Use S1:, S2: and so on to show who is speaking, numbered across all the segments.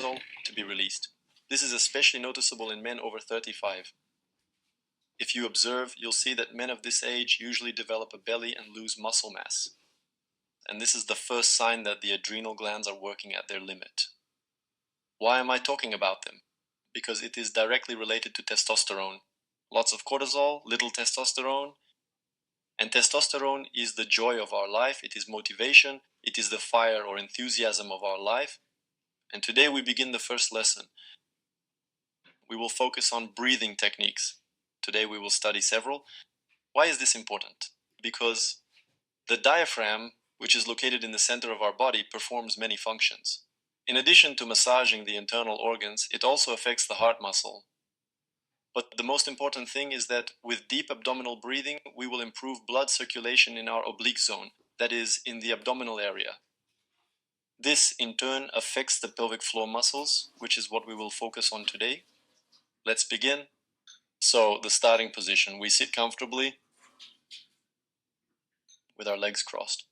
S1: to be released. This is especially noticeable in men over 35. If you observe, you'll see that men of this age usually develop a belly and lose muscle mass. And this is the first sign that the adrenal glands are working at their limit. Why am I talking about them? Because it is directly related to testosterone. Lots of cortisol, little testosterone. And testosterone is the joy of our life. It is motivation. It is the fire or enthusiasm of our life. And today we begin the first lesson. We will focus on breathing techniques. Today we will study several. Why is this important? Because the diaphragm, which is located in the center of our body, performs many functions. In addition to massaging the internal organs, it also affects the heart muscle. But the most important thing is that with deep abdominal breathing, we will improve blood circulation in our oblique zone, that is, in the abdominal area. This, in turn, affects the pelvic floor muscles, which is what we will focus on today. Let's begin. So, the starting position. We sit comfortably with our legs crossed.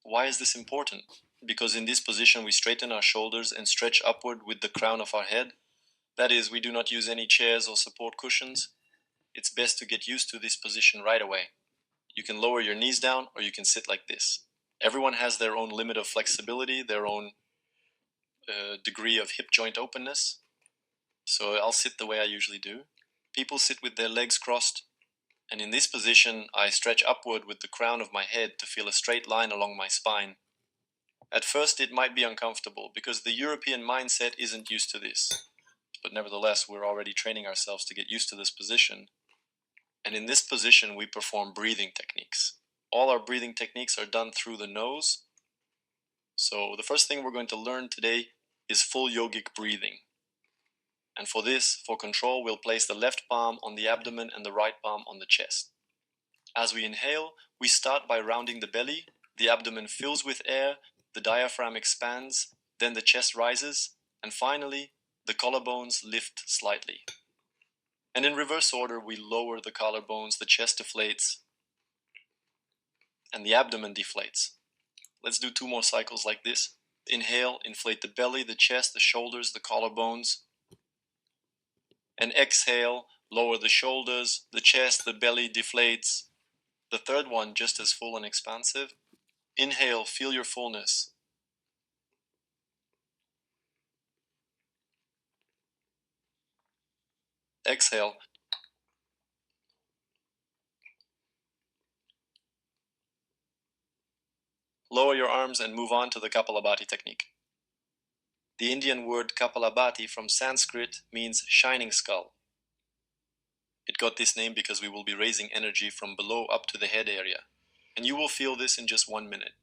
S1: Why is this important? Because in this position we straighten our shoulders and stretch upward with the crown of our head. That is, we do not use any chairs or support cushions. It's best to get used to this position right away. You can lower your knees down or you can sit like this. Everyone has their own limit of flexibility, their own degree of hip joint openness. So I'll sit the way I usually do. People sit with their legs crossed, and in this position I stretch upward with the crown of my head to feel a straight line along my spine. At first it might be uncomfortable because the European mindset isn't used to this. But nevertheless, we're already training ourselves to get used to this position. And in this position, we perform breathing techniques. All our breathing techniques are done through the nose. So the first thing we're going to learn today is full yogic breathing. And for this, for control, we'll place the left palm on the abdomen and the right palm on the chest. As we inhale, we start by rounding the belly. The abdomen fills with air, the diaphragm expands, then the chest rises, and finally, the collarbones lift slightly. And in reverse order, we lower the collarbones, the chest deflates, and the abdomen deflates. Let's do 2 more cycles like this. Inhale, inflate the belly, the chest, the shoulders, the collarbones. And exhale, lower the shoulders, the chest, the belly deflates. The third one, just as full and expansive. Inhale, feel your fullness. Exhale. Lower your arms and move on to the Kapalabhati technique. The Indian word Kapalabhati from Sanskrit means shining skull. It got this name because we will be raising energy from below up to the head area. And you will feel this in just 1 minute.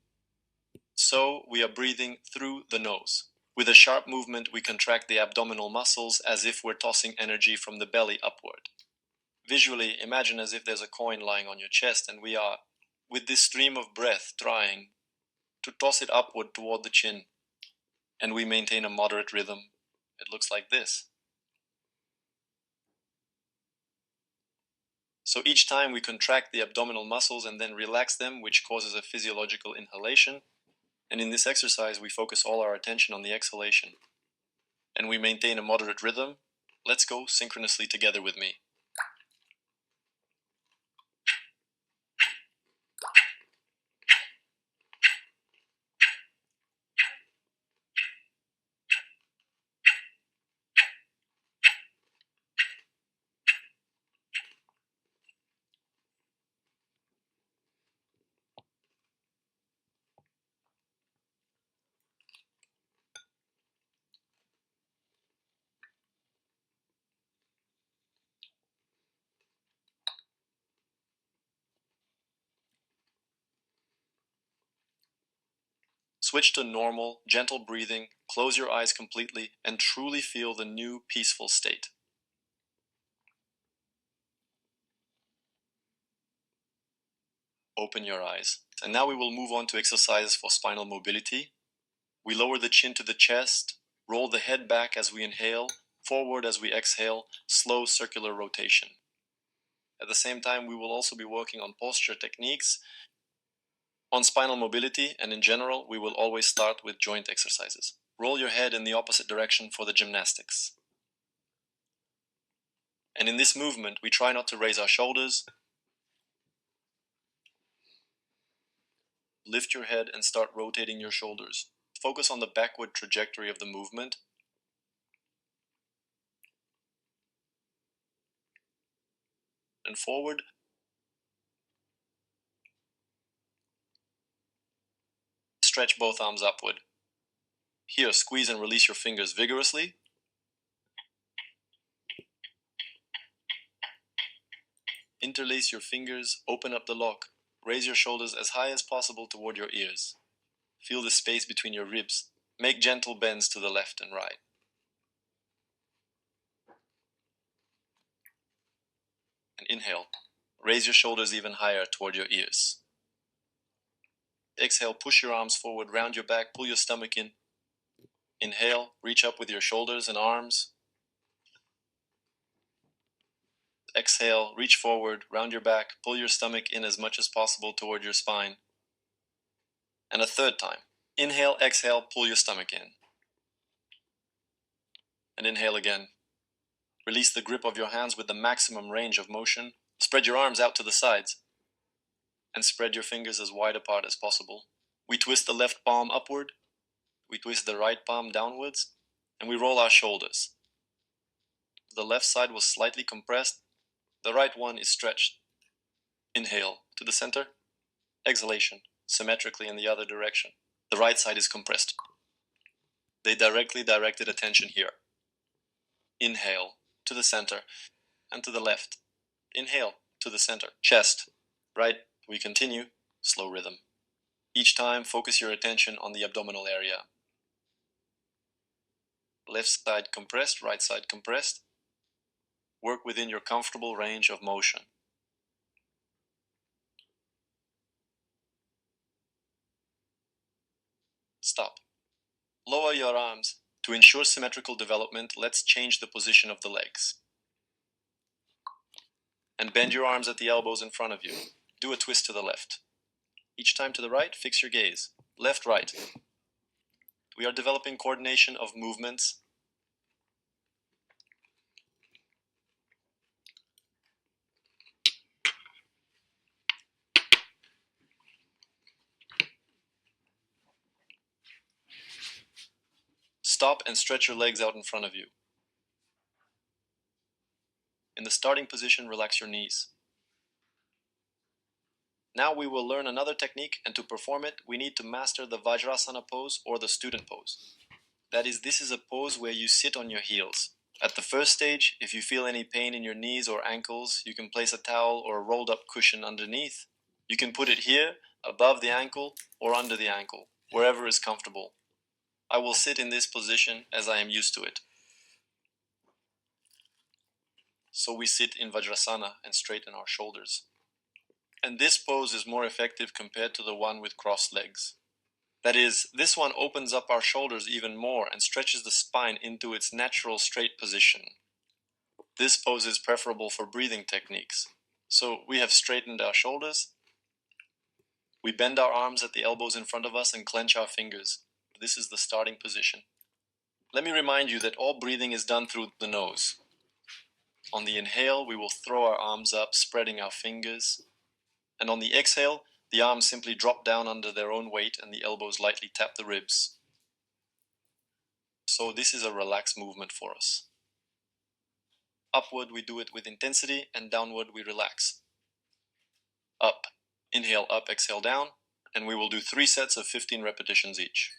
S1: So we are breathing through the nose. With a sharp movement, we contract the abdominal muscles as if we're tossing energy from the belly upward. Visually, imagine as if there's a coin lying on your chest, and we are, with this stream of breath, trying to toss it upward toward the chin. And we maintain a moderate rhythm. It looks like this. So each time we contract the abdominal muscles and then relax them, which causes a physiological inhalation. And in this exercise, we focus all our attention on the exhalation. And we maintain a moderate rhythm. Let's go synchronously together with me. Switch to normal, gentle breathing, close your eyes completely, and truly feel the new peaceful state. Open your eyes. And now we will move on to exercises for spinal mobility. We lower the chin to the chest, roll the head back as we inhale, forward as we exhale, slow circular rotation. At the same time, we will also be working on posture techniques. On spinal mobility and in general, we will always start with joint exercises. Roll your head in the opposite direction for the gymnastics. And in this movement, we try not to raise our shoulders. Lift your head and start rotating your shoulders. Focus on the backward trajectory of the movement. And forward. Stretch both arms upward. Here, squeeze and release your fingers vigorously. Interlace your fingers, open up the lock. Raise your shoulders as high as possible toward your ears. Feel the space between your ribs. Make gentle bends to the left and right. And inhale. Raise your shoulders even higher toward your ears. Exhale, push your arms forward, round your back, pull your stomach in. Inhale, reach up with your shoulders and arms. Exhale, reach forward, round your back, pull your stomach in as much as possible toward your spine. And a third time. Inhale, exhale, pull your stomach in. And inhale again. Release the grip of your hands with the maximum range of motion. Spread your arms out to the sides. And spread your fingers as wide apart as possible. We twist the left palm upward. We twist the right palm downwards. And we roll our shoulders. The left side was slightly compressed. The right one is stretched. Inhale to the center. Exhalation, symmetrically in the other direction. The right side is compressed. They directly directed attention here. Inhale to the center and to the left. Inhale to the center. Chest. Right. We continue. Slow rhythm. Each time, focus your attention on the abdominal area. Left side compressed, right side compressed. Work within your comfortable range of motion. Stop. Lower your arms. To ensure symmetrical development, let's change the position of the legs. And bend your arms at the elbows in front of you. Do a twist to the left. Each time to the right, fix your gaze. Left, right. We are developing coordination of movements. Stop and stretch your legs out in front of you. In the starting position, relax your knees. Now we will learn another technique, and to perform it, we need to master the Vajrasana pose or the student pose. That is, this is a pose where you sit on your heels. At the first stage, if you feel any pain in your knees or ankles, you can place a towel or a rolled up cushion underneath. You can put it here, above the ankle, or under the ankle, wherever is comfortable. I will sit in this position as I am used to it. So we sit in Vajrasana and straighten our shoulders. And this pose is more effective compared to the one with crossed legs. That is, this one opens up our shoulders even more and stretches the spine into its natural straight position. This pose is preferable for breathing techniques. So we have straightened our shoulders. We bend our arms at the elbows in front of us and clench our fingers. This is the starting position. Let me remind you that all breathing is done through the nose. On the inhale, we will throw our arms up, spreading our fingers. And on the exhale, the arms simply drop down under their own weight and the elbows lightly tap the ribs. So this is a relaxed movement for us. Upward, we do it with intensity, and downward, we relax. Up. Inhale up, exhale down, and we will do 3 sets of 15 repetitions each.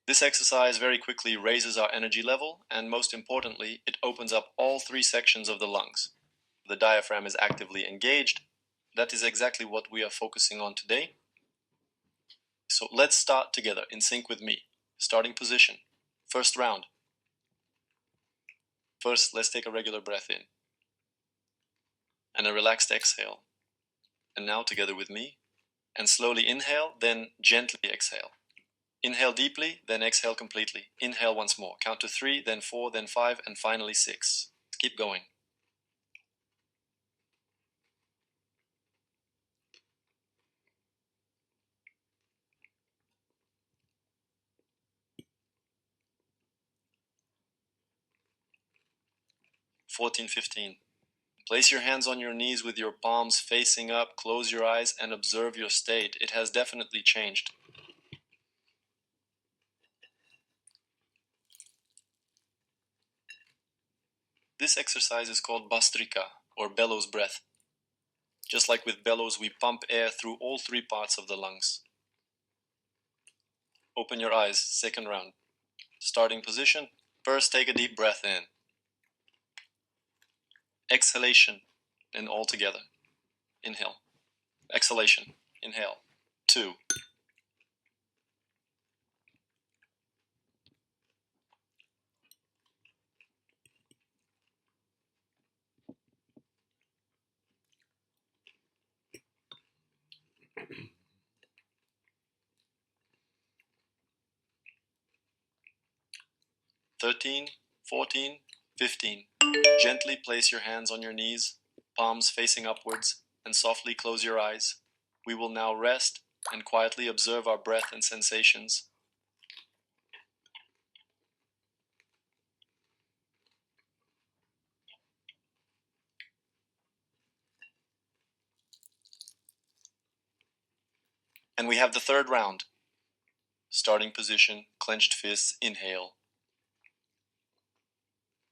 S1: This exercise very quickly raises our energy level, and most importantly, it opens up all 3 sections of the lungs. The diaphragm is actively engaged. That is exactly what we are focusing on today. So let's start together in sync with me. Starting position. First round. First, let's take a regular breath in. And a relaxed exhale. And now together with me. And slowly inhale, then gently exhale. Inhale deeply, then exhale completely. Inhale once more. Count to 3, then 4, then 5, and finally 6. Keep going. 14, 15. Place your hands on your knees with your palms facing up, close your eyes, and observe your state. It has definitely changed. This exercise is called Bastrika, or bellows breath. Just like with bellows, we pump air through all three parts of the lungs. Open your eyes, second round. Starting position. First, take a deep breath in. Exhalation, and all together. Inhale. Exhalation. Inhale. 2. 13, 14, 15. Gently place your hands on your knees, palms facing upwards, and softly close your eyes. We will now rest and quietly observe our breath and sensations. And we have the third round. Starting position, clenched fists, inhale.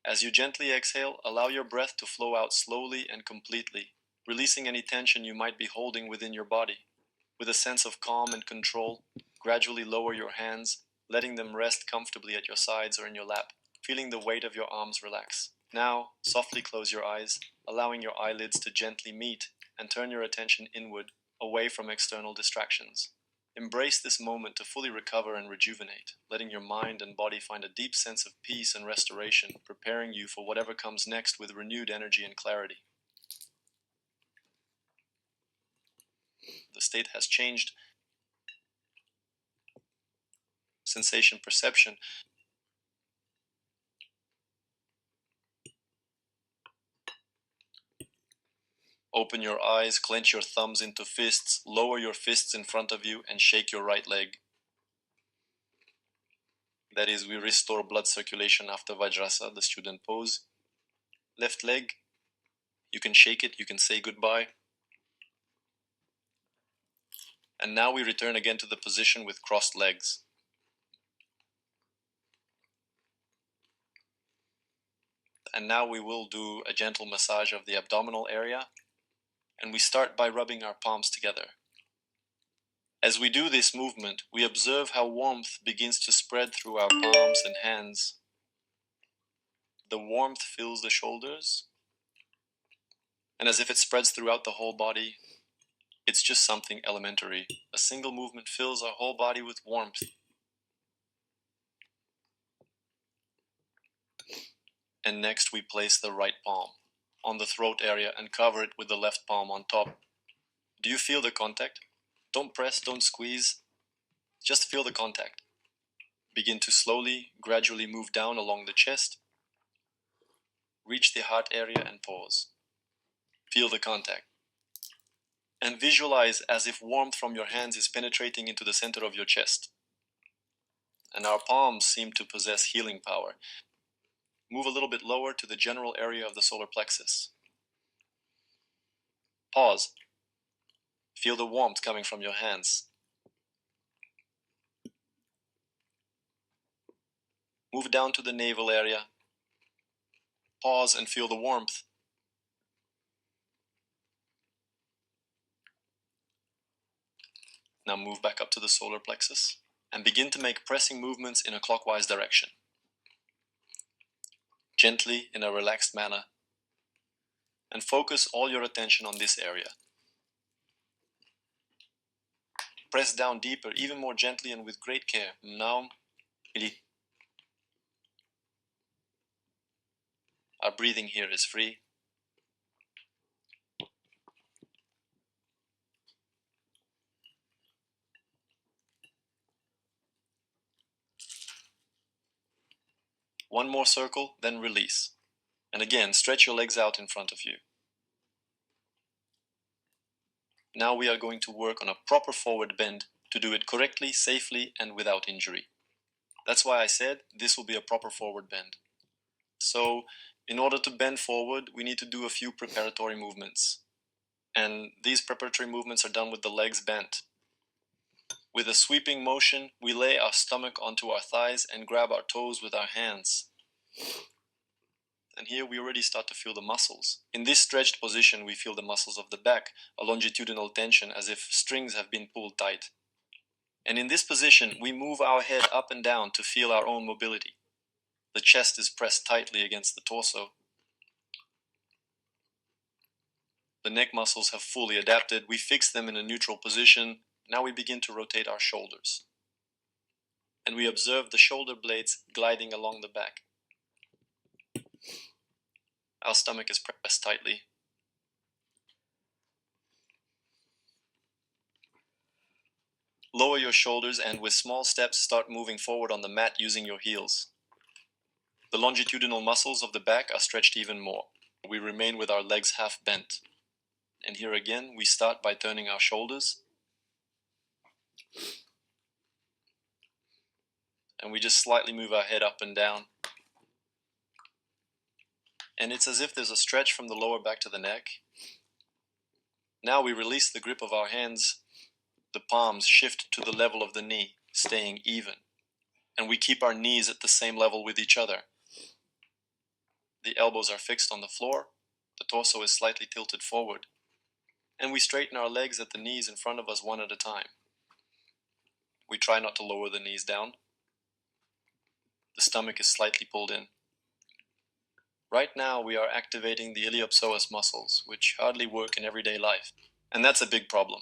S1: As you gently exhale, allow your breath to flow out slowly and completely, releasing any tension you might be holding within your body. With a sense of calm and control, gradually lower your hands, letting them rest comfortably at your sides or in your lap, feeling the weight of your arms relax. Now, softly close your eyes, allowing your eyelids to gently meet, and turn your attention inward, away from external distractions. Embrace this moment to fully recover and rejuvenate, letting your mind and body find a deep sense of peace and restoration, preparing you for whatever comes next with renewed energy and clarity. The state has changed. Sensation perception. Open your eyes, clench your thumbs into fists, lower your fists in front of you, and shake your right leg. That is, we restore blood circulation after Vajrasa, the student pose. Left leg, you can shake it, you can say goodbye. And now we return again to the position with crossed legs. And now we will do a gentle massage of the abdominal area. And we start by rubbing our palms together. As we do this movement, we observe how warmth begins to spread through our palms and hands. The warmth fills the shoulders, and as if it spreads throughout the whole body, it's just something elementary. A single movement fills our whole body with warmth. And next we place the right palm on the throat area and cover it with the left palm on top. Do you feel the contact? Don't press, don't squeeze. Just feel the contact. Begin to slowly, gradually move down along the chest. Reach the heart area and pause. Feel the contact. And visualize as if warmth from your hands is penetrating into the center of your chest. And our palms seem to possess healing power. Move a little bit lower to the general area of the solar plexus. Pause. Feel the warmth coming from your hands. Move down to the navel area. Pause and feel the warmth. Now move back up to the solar plexus and begin to make pressing movements in a clockwise direction. Gently, in a relaxed manner, and focus all your attention on this area. Press down deeper, even more gently and with great care. Now, our breathing here is free. One more circle, then release. And again, stretch your legs out in front of you. Now we are going to work on a proper forward bend to do it correctly, safely, and without injury. That's why I said this will be a proper forward bend. So, In order to bend forward, we need to do a few preparatory movements. And these preparatory movements are done with the legs bent. With a sweeping motion, we lay our stomach onto our thighs and grab our toes with our hands. And here we already start to feel the muscles. In this stretched position, we feel the muscles of the back, a longitudinal tension as if strings have been pulled tight. And in this position, we move our head up and down to feel our own mobility. The chest is pressed tightly against the torso. The neck muscles have fully adapted. We fix them in a neutral position. Now we begin to rotate our shoulders. And we observe the shoulder blades gliding along the back. Our stomach is pressed tightly. Lower your shoulders and with small steps start moving forward on the mat using your heels. The longitudinal muscles of the back are stretched even more. We remain with our legs half bent. And here again, we start by turning our shoulders. And we just slightly move our head up and down. And it's as if there's a stretch from the lower back to the neck. Now we release the grip of our hands. The palms shift to the level of the knee, staying even. And we keep our knees at the same level with each other. The elbows are fixed on the floor. The torso is slightly tilted forward. And we straighten our legs at the knees in front of us one at a time. We try not to lower the knees down. The stomach is slightly pulled in. Right now we are activating the iliopsoas muscles, which hardly work in everyday life. And that's a big problem.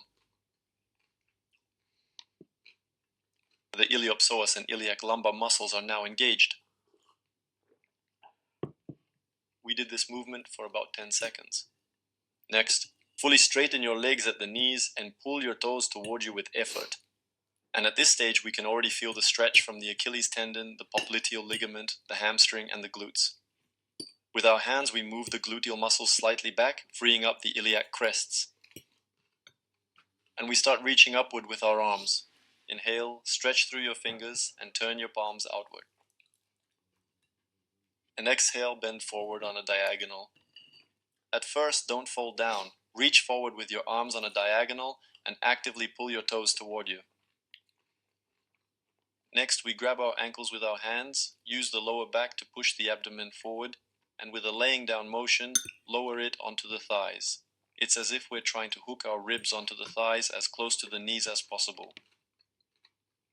S1: The iliopsoas and iliac lumbar muscles are now engaged. We did this movement for about 10 seconds. Next, fully straighten your legs at the knees and pull your toes toward you with effort. And at this stage, we can already feel the stretch from the Achilles tendon, the popliteal ligament, the hamstring, and the glutes. With our hands, we move the gluteal muscles slightly back, freeing up the iliac crests. And we start reaching upward with our arms. Inhale, stretch through your fingers, and turn your palms outward. And exhale, bend forward on a diagonal. At first, don't fold down. Reach forward with your arms on a diagonal and actively pull your toes toward you. Next, we grab our ankles with our hands, use the lower back to push the abdomen forward, and with a laying down motion, lower it onto the thighs. It's as if we're trying to hook our ribs onto the thighs as close to the knees as possible.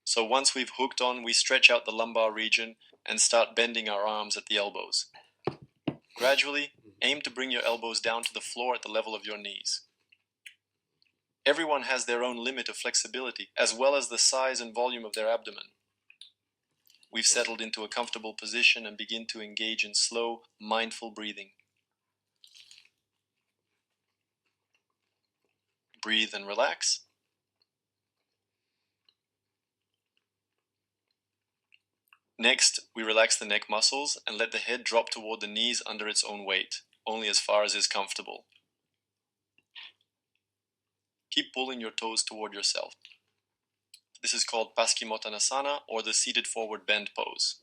S1: So once we've hooked on, we stretch out the lumbar region and start bending our arms at the elbows. Gradually, aim to bring your elbows down to the floor at the level of your knees. Everyone has their own limit of flexibility, as well as the size and volume of their abdomen. We've settled into a comfortable position and begin to engage in slow, mindful breathing. Breathe and relax. Next, we relax the neck muscles and let the head drop toward the knees under its own weight, only as far as is comfortable. Keep pulling your toes toward yourself. This is called Paschimottanasana, or the seated forward bend pose.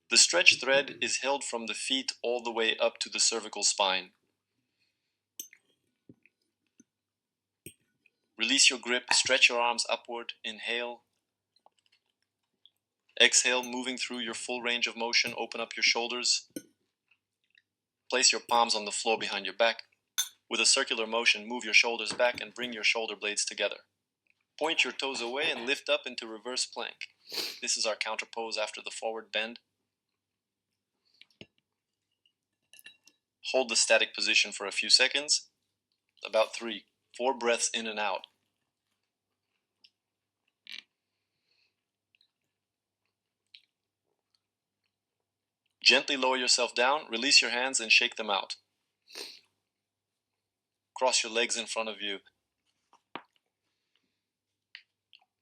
S1: The stretch thread is held from the feet all the way up to the cervical spine. Release your grip, stretch your arms upward, inhale. Exhale, moving through your full range of motion, open up your shoulders. Place your palms on the floor behind your back. With a circular motion, move your shoulders back and bring your shoulder blades together. Point your toes away and lift up into reverse plank. This is our counter pose after the forward bend. Hold the static position for a few seconds, about 3-4 breaths in and out. Gently lower yourself down, release your hands and shake them out. Cross your legs in front of you.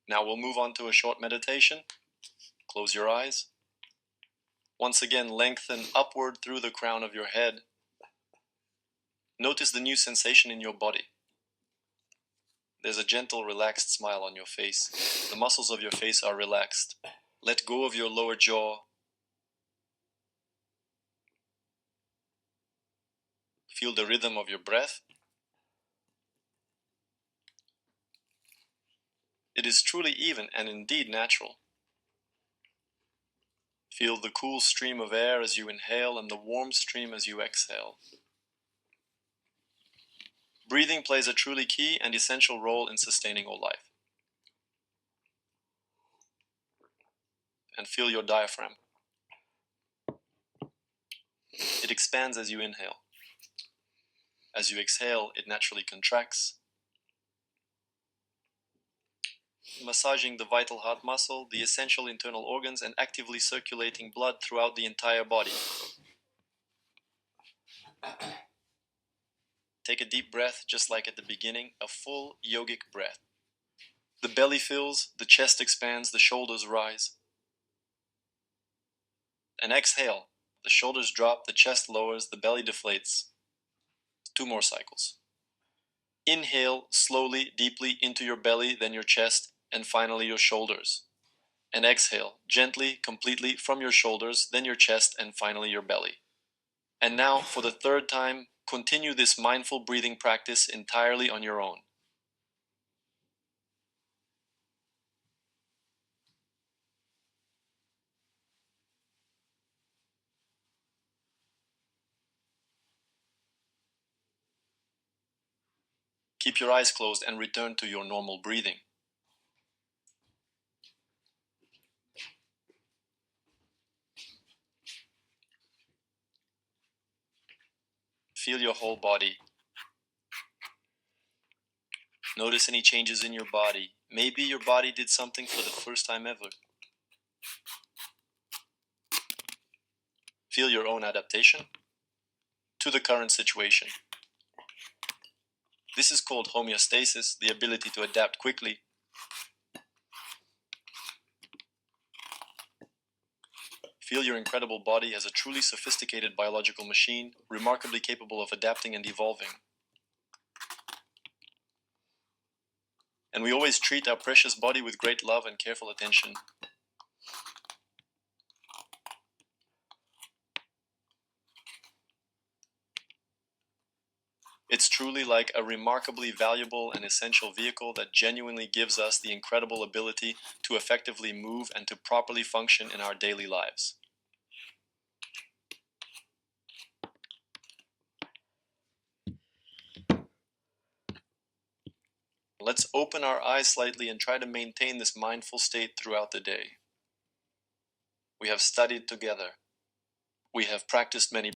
S1: Now we'll move on to a short meditation. Close your eyes. Once again, lengthen upward through the crown of your head. Notice the new sensation in your body. There's a gentle, relaxed smile on your face. The muscles of your face are relaxed. Let go of your lower jaw. Feel the rhythm of your breath. It is truly even and indeed natural. Feel the cool stream of air as you inhale and the warm stream as you exhale. Breathing plays a truly key and essential role in sustaining all life. And feel your diaphragm. It expands as you inhale. As you exhale, it naturally contracts. Massaging the vital heart muscle, the essential internal organs, and actively circulating blood throughout the entire body. Take a deep breath, just like at the beginning, a full yogic breath. The belly fills, the chest expands, the shoulders rise. And exhale. The shoulders drop, the chest lowers, the belly deflates. 2 more cycles. Inhale slowly, deeply into your belly, then your chest, and finally your shoulders. And exhale gently, completely from your shoulders, then your chest, and finally your belly. And now, for the 3rd time, continue this mindful breathing practice entirely on your own. Keep your eyes closed and return to your normal breathing. Feel your whole body. Notice any changes in your body. Maybe your body did something for the first time ever. Feel your own adaptation to the current situation. This is called homeostasis, the ability to adapt quickly. Feel your incredible body as a truly sophisticated biological machine, remarkably capable of adapting and evolving. And we always treat our precious body with great love and careful attention. It's truly like a remarkably valuable and essential vehicle that genuinely gives us the incredible ability to effectively move and to properly function in our daily lives. Let's open our eyes slightly and try to maintain this mindful state throughout the day. We have studied together. We have practiced many